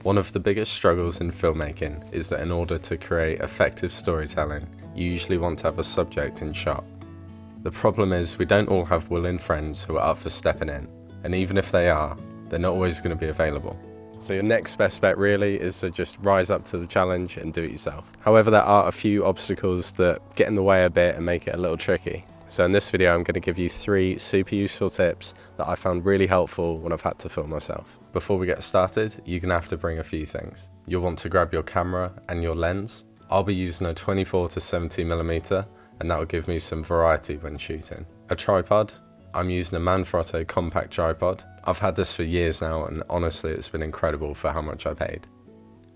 One of the biggest struggles in filmmaking is that in order to create effective storytelling, you usually want to have a subject in shot. The problem is we don't all have willing friends who are up for stepping in, and even if they are, they're not always going to be available. So your next best bet really is to just rise up to the challenge and do it yourself. However, there are a few obstacles that get in the way a bit and make it a little tricky. So in this video, I'm going to give you 3 super useful tips that I found really helpful when I've had to film myself. Before we get started, you're going to have to bring a few things. You'll want to grab your camera and your lens. I'll be using a 24 to 70mm, and that will give me some variety when shooting. A tripod. I'm using a Manfrotto compact tripod. I've had this for years now, and honestly, it's been incredible for how much I paid.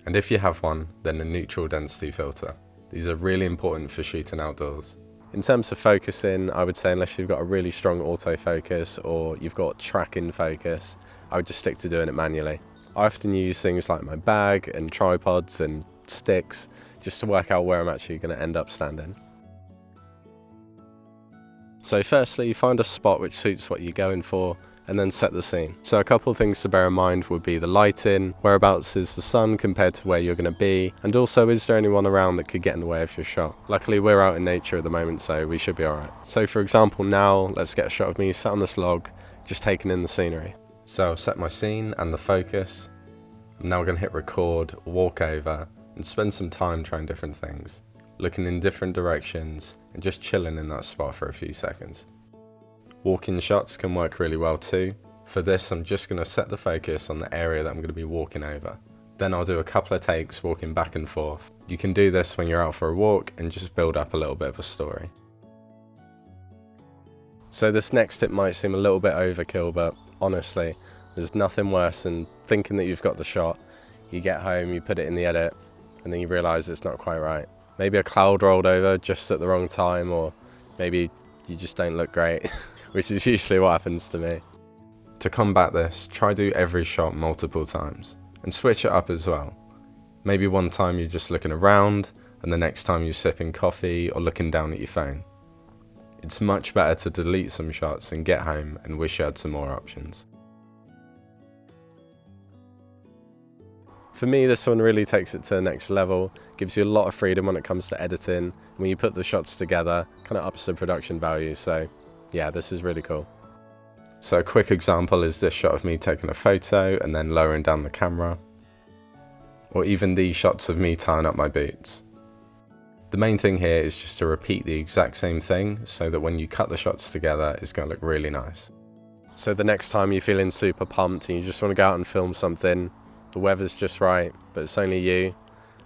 And if you have one, then a neutral density filter. These are really important for shooting outdoors. In terms of focusing, I would say unless you've got a really strong autofocus or you've got tracking focus, I would just stick to doing it manually. I often use things like my bag and tripods and sticks just to work out where I'm actually going to end up standing. So firstly, find a spot which suits what you're going for, and then set the scene. So a couple of things to bear in mind would be the lighting, whereabouts is the sun compared to where you're going to be, and also is there anyone around that could get in the way of your shot. Luckily we're out in nature at the moment, so we should be alright. So for example now, let's get a shot of me sat on this log, just taking in the scenery. So I've set my scene and the focus. Now we're going to hit record, walk over, and spend some time trying different things, looking in different directions, and just chilling in that spot for a few seconds. Walking shots can work really well too. For this, I'm just going to set the focus on the area that I'm going to be walking over. Then I'll do a couple of takes walking back and forth. You can do this when you're out for a walk and just build up a little bit of a story. So this next tip might seem a little bit overkill, but honestly, there's nothing worse than thinking that you've got the shot. You get home, you put it in the edit, and then you realise it's not quite right. Maybe a cloud rolled over just at the wrong time, or maybe you just don't look great. Which is usually what happens to me. To combat this, try do every shot multiple times, and switch it up as well. Maybe one time you're just looking around, and the next time you're sipping coffee or looking down at your phone. It's much better to delete some shots and get home and wish you had some more options. For me, this one really takes it to the next level, gives you a lot of freedom when it comes to editing. When you put the shots together, kind of ups the production value, so yeah, this is really cool. So a quick example is this shot of me taking a photo and then lowering down the camera. Or even these shots of me tying up my boots. The main thing here is just to repeat the exact same thing so that when you cut the shots together, it's going to look really nice. So the next time you're feeling super pumped and you just want to go out and film something, the weather's just right, but it's only you.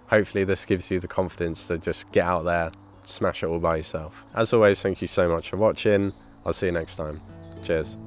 Hopefully this gives you the confidence to just get out there, smash it all by yourself. As always, thank you so much for watching. I'll see you next time. Cheers.